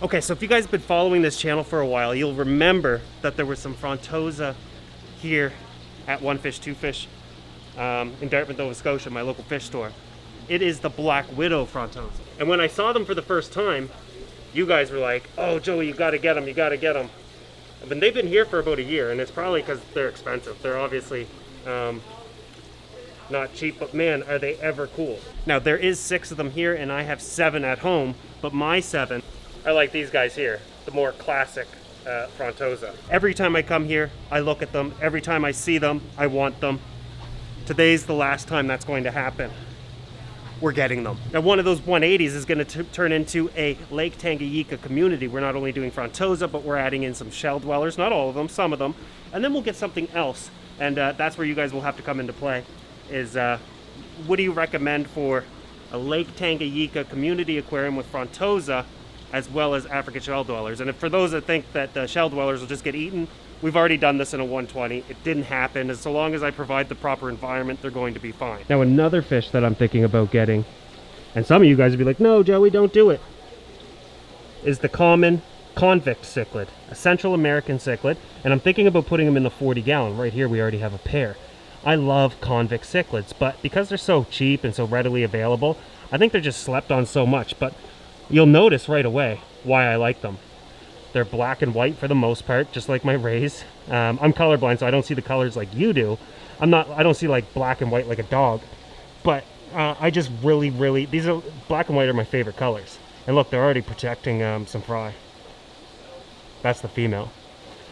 Okay, so if you guys have been following this channel for a while, you'll remember that there was some Frontosa here at One Fish, Two Fish in Dartmouth, Nova Scotia, my local fish store. It is the Black Widow Frontosa. And when I saw them for the first time, you guys were like, oh, Joey, you gotta get them, you gotta get them. But they've been here for about a year, and it's probably because they're expensive. They're obviously not cheap, but man, are they ever cool. Now, there is 6 of them here, and I have 7 at home, but my 7 are like these guys here, the more classic Frontosa. Every time I come here, I look at them. Every time I see them, I want them. Today's the last time that's going to happen. We're getting them. Now, one of those 180s is going to turn into a Lake Tanganyika community. We're not only doing Frontosa, but we're adding in some shell dwellers, not all of them, some of them, and then we'll get something else, and that's where you guys will have to come into play, is what do you recommend for a Lake Tanganyika community aquarium with Frontosa as well as African shell dwellers? And if, for those that think that the shell dwellers will just get eaten, we've already done this in a 120. It didn't happen, and so long as I provide the proper environment, they're going to be fine. Now, another fish that I'm thinking about getting, and some of you guys would be like, no, Joey, don't do it, is the common convict cichlid, a Central American cichlid, and I'm thinking about putting them in the 40 gallon. Right here, we already have a pair. I love convict cichlids, but because they're so cheap and so readily available, I think they're just slept on so much, but you'll notice right away why I like them. They're black and white for the most part, just like my rays. I'm colorblind, so I don't see the colors like you do. I don't see like black and white like a dog, but I just really, these are black and white are my favorite colors. And look, they're already protecting some fry. That's the female.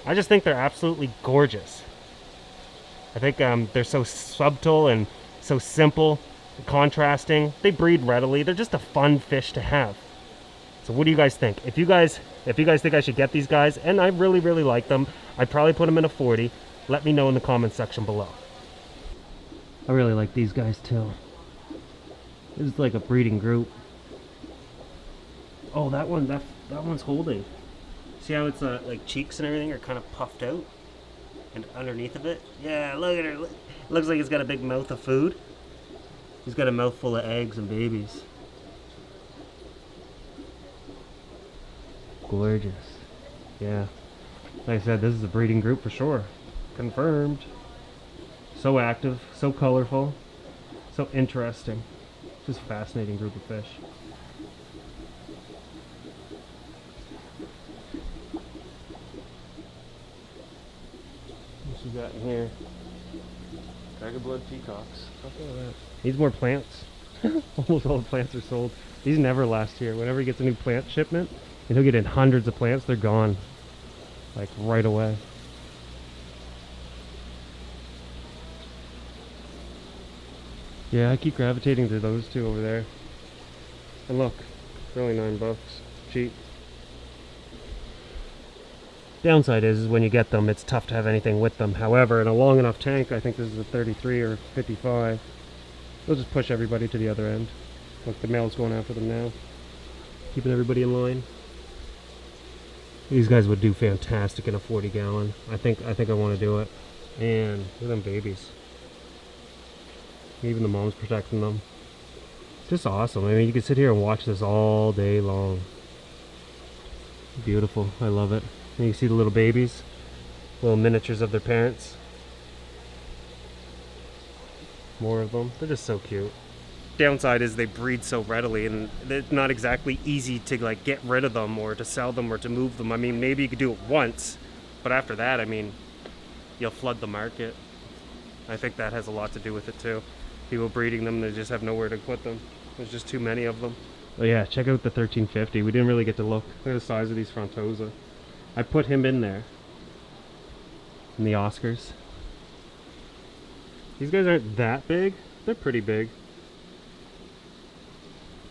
I just think they're absolutely gorgeous. I think they're so subtle and so simple, contrasting. They breed readily. They're just a fun fish to have. So what do you guys think? If you guys think I should get these guys, and I really like them, I'd probably put them in a 40. Let me know in the comment section below. I really like these guys too. This is like a breeding group. Oh, that one's holding. See how it's like cheeks and everything are kind of puffed out? And underneath of it? Yeah, look at her. It looks like he's got a big mouth of food. He's got a mouthful of eggs and babies. Gorgeous. Yeah. Like I said, this is a breeding group for sure. Confirmed. So active, so colorful, so interesting. Just a fascinating group of fish. What you got in here? Dragon blood peacocks. Look at that. Needs more plants. Almost all the plants are sold. These never last here. Whenever he gets a new plant shipment, and he'll get in hundreds of plants, they're gone. Like right away. Yeah, I keep gravitating to those two over there. And look, they're only $9. Cheap. Downside is when you get them, it's tough to have anything with them. However, in a long enough tank, I think this is a 33 or 55. They'll just push everybody to the other end. Look, the male's going after them now. Keeping everybody in line. These guys would do fantastic in a 40 gallon. I think I want to do it. And look at them babies. Even the mom's protecting them. Just awesome. I mean, you can sit here and watch this all day long. Beautiful. I love it. And you see the little babies, little miniatures of their parents. More of them. They're just so cute. Downside is they breed so readily, and it's not exactly easy to like get rid of them or to sell them or to move them. I mean, maybe you could do it once, but after that, I mean, you'll flood the market. I think that has a lot to do with it too. People breeding them, they just have nowhere to put them. There's just too many of them. Oh yeah, check out the 1350. We didn't really get to look. Look at the size of these Frontosa. I put him in there. In the Oscars. These guys aren't that big. They're pretty big.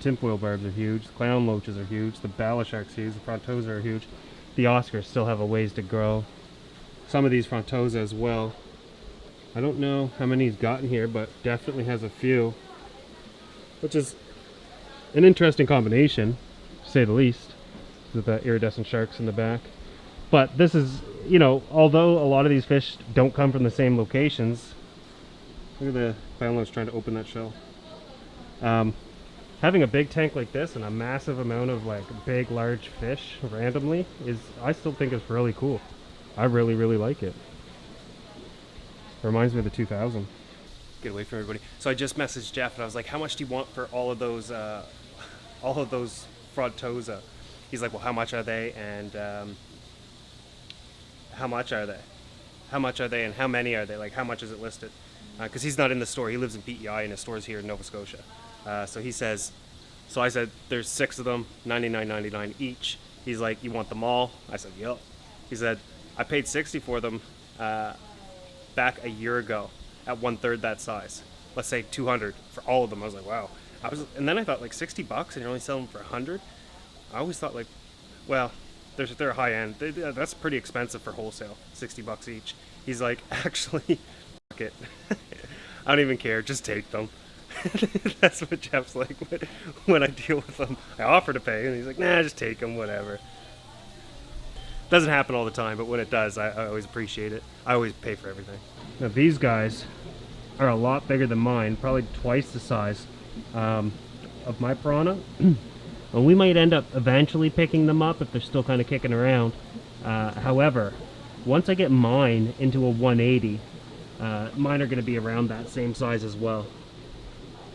Tinfoil barbs are huge. The clown loaches are huge. The Balashark's huge. The Frontosa are huge. The Oscars still have a ways to grow. Some of these Frontosa as well. I don't know how many he's gotten here, but definitely has a few. Which is an interesting combination, to say the least. With the iridescent sharks in the back. But this is, you know, although a lot of these fish don't come from the same locations. Look at the clown loach trying to open that shell. having a big tank like this and a massive amount of like big, large fish randomly I still think it's really cool. I really, really like it. Reminds me of the 2000. Get away from everybody. So I just messaged Jeff and I was like, how much do you want for all of those Frontosa? He's like, well, how much are they? And how much are they? How much are they and how many are they? Like, how much is it listed? Because he's not in the store. He lives in PEI and his store's here in Nova Scotia. So he says, so I said, there's 6 of them, $99.99 each. He's like, you want them all? I said, yep. He said, I paid $60 for them back a year ago at 1/3 that size. Let's say $200 for all of them. I was like, wow. And then I thought like $60 and you're only selling them for $100. I always thought like, well, they're high end. That's pretty expensive for wholesale, $60 each. He's like, actually, fuck it. I don't even care. Just take them. That's what Jeff's like when I deal with them. I offer to pay, and he's like, nah, just take them, whatever. Doesn't happen all the time, but when it does, I always appreciate it. I always pay for everything. Now these guys are a lot bigger than mine, probably twice the size of my piranha. And we might end up eventually picking them up if they're still kind of kicking around. However, once I get mine into a 180, mine are going to be around that same size as well.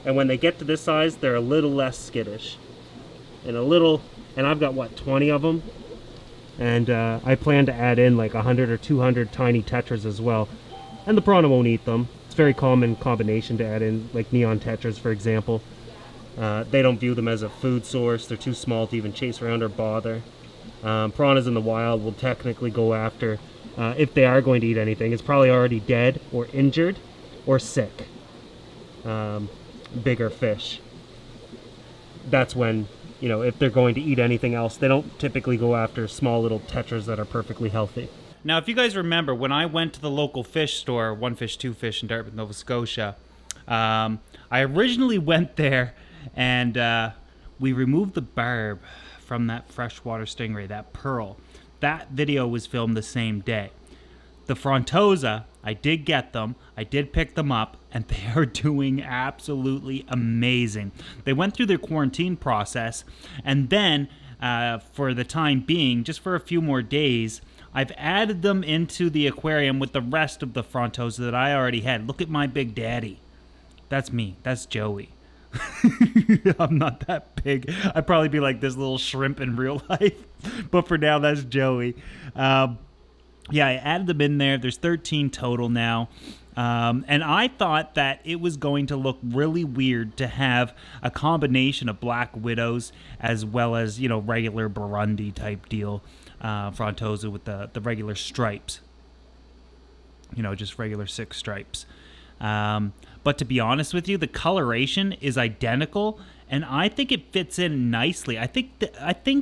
And when they get to this size, they're a little less skittish. And I've got, what, 20 of them? And I plan to add in like 100 or 200 tiny tetras as well. And the piranha won't eat them. It's a very common combination to add in, like neon tetras, for example. They don't view them as a food source. They're too small to even chase around or bother. Piranhas in the wild will technically go after, if they are going to eat anything, it's probably already dead or injured or sick. Bigger fish. That's when, you know, if they're going to eat anything else, they don't typically go after small little tetras that are perfectly healthy. Now, if you guys remember, when I went to the local fish store, One Fish, Two Fish in Dartmouth, Nova Scotia, I originally went there and we removed the barb from that freshwater stingray, that pearl. That video was filmed the same day. The Frontosa, I did get them, I did pick them up, and they are doing absolutely amazing. They went through their quarantine process, and then for the time being, just for a few more days, I've added them into the aquarium with the rest of the Frontosa that I already had. Look at my big daddy. That's me. That's Joey. I'm not that big. I'd probably be like this little shrimp in real life. But for now, that's Joey. Yeah, I added them in there. There's 13 total now. And I thought that it was going to look really weird to have a combination of black widows as well as, you know, regular Burundi type deal. Frontosa with the regular stripes. You know, just regular 6 stripes. But to be honest with you, the coloration is identical, and I think it fits in nicely. I think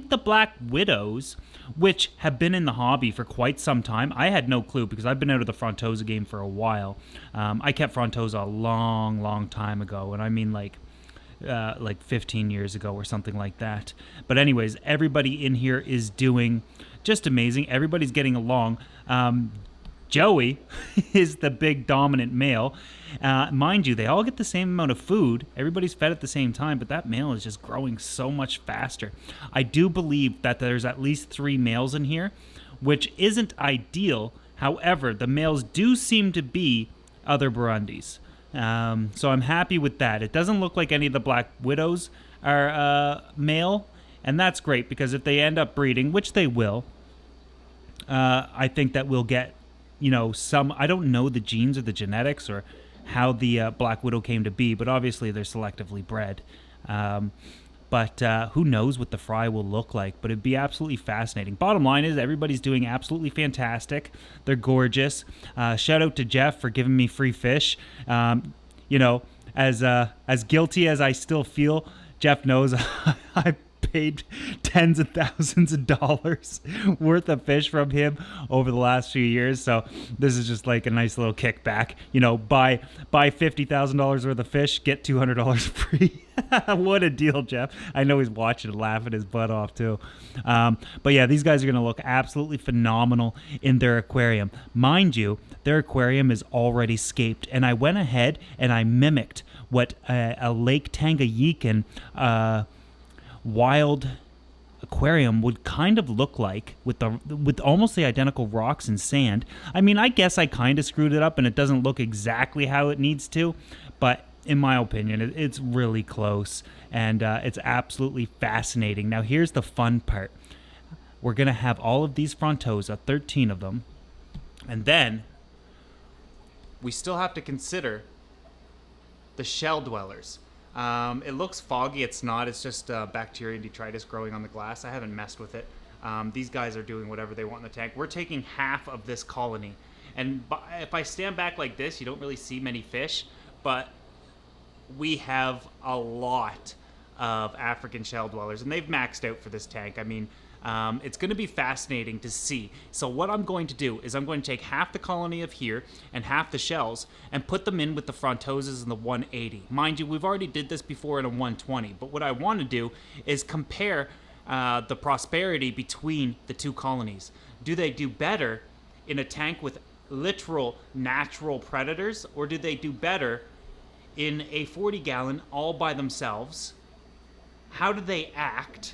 the black widows, which have been in the hobby for quite some time, I had no clue because I've been out of the Frontosa game for a while. I kept Frontosa a long time ago, and I mean like 15 years ago or something like that. But anyways, everybody in here is doing just amazing. Everybody's getting along. Joey is the big dominant male. Mind you, they all get the same amount of food. Everybody's fed at the same time, but that male is just growing so much faster. I do believe that there's at least 3 males in here, which isn't ideal. However, the males do seem to be other Burundis. So I'm happy with that. It doesn't look like any of the black widows are male, and that's great because if they end up breeding, which they will, I think that we'll get, you know, some, I don't know the genes or the genetics or how the black widow came to be, but obviously they're selectively bred. But who knows what the fry will look like, but it'd be absolutely fascinating. Bottom line is everybody's doing absolutely fantastic. They're gorgeous. Shout out to Jeff for giving me free fish. You know, as guilty as I still feel, Jeff knows paid tens of thousands of dollars worth of fish from him over the last few years. So this is just like a nice little kickback. You know, buy $50,000 worth of fish, get $200 free. What a deal, Jeff. I know he's watching and laughing his butt off too. But yeah, these guys are going to look absolutely phenomenal in their aquarium. Mind you, their aquarium is already scaped, and I went ahead and I mimicked what a Lake Tanganyikan wild aquarium would kind of look like with almost the identical rocks and sand. I mean, I guess I kind of screwed it up and it doesn't look exactly how it needs to, but in my opinion, it's really close, and it's absolutely fascinating. Now, here's the fun part. We're going to have all of these Frontosa, 13 of them, and then we still have to consider the shell dwellers. It looks foggy. It's not. It's just bacteria and detritus growing on the glass. I haven't messed with it. These guys are doing whatever they want in the tank. We're taking half of this colony. And if I stand back like this, you don't really see many fish, but we have a lot of African shell dwellers, and they've maxed out for this tank. I mean, it's going to be fascinating to see. So what I'm going to do is I'm going to take half the colony of here and half the shells and put them in with the Frontosas and the 180. Mind you, we've already did this before in a 120, but what I want to do is compare the prosperity between the two colonies. Do they do better in a tank with literal natural predators, or do they do better in a 40-gallon all by themselves? How do they act?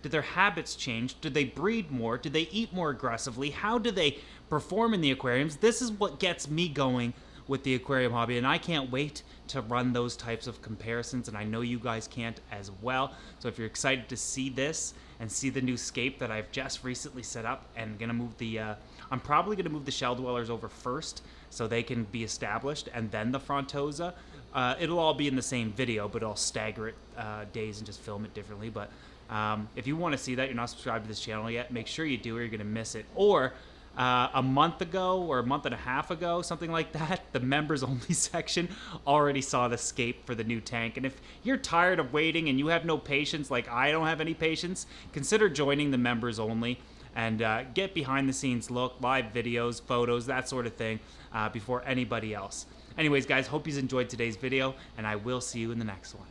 Do their habits change? Do they breed more? Do they eat more aggressively? How do they perform in the aquariums? This is what gets me going with the aquarium hobby, and I can't wait to run those types of comparisons, and I know you guys can't as well. So if you're excited to see this and see the new scape that I've just recently set up, and gonna move the I'm probably gonna move the shell dwellers over first so they can be established, and then the Frontosa. It'll all be in the same video, but I'll stagger it days and just film it differently. But if you want to see that, you're not subscribed to this channel yet, make sure you do, or you're going to miss it. Or a month ago or a month and a half ago, something like that, the members only section already saw the scape for the new tank. And if you're tired of waiting and you have no patience, like I don't have any patience, consider joining the members only and get behind the scenes look, live videos, photos, that sort of thing before anybody else. Anyways, guys, hope you enjoyed today's video, and I will see you in the next one.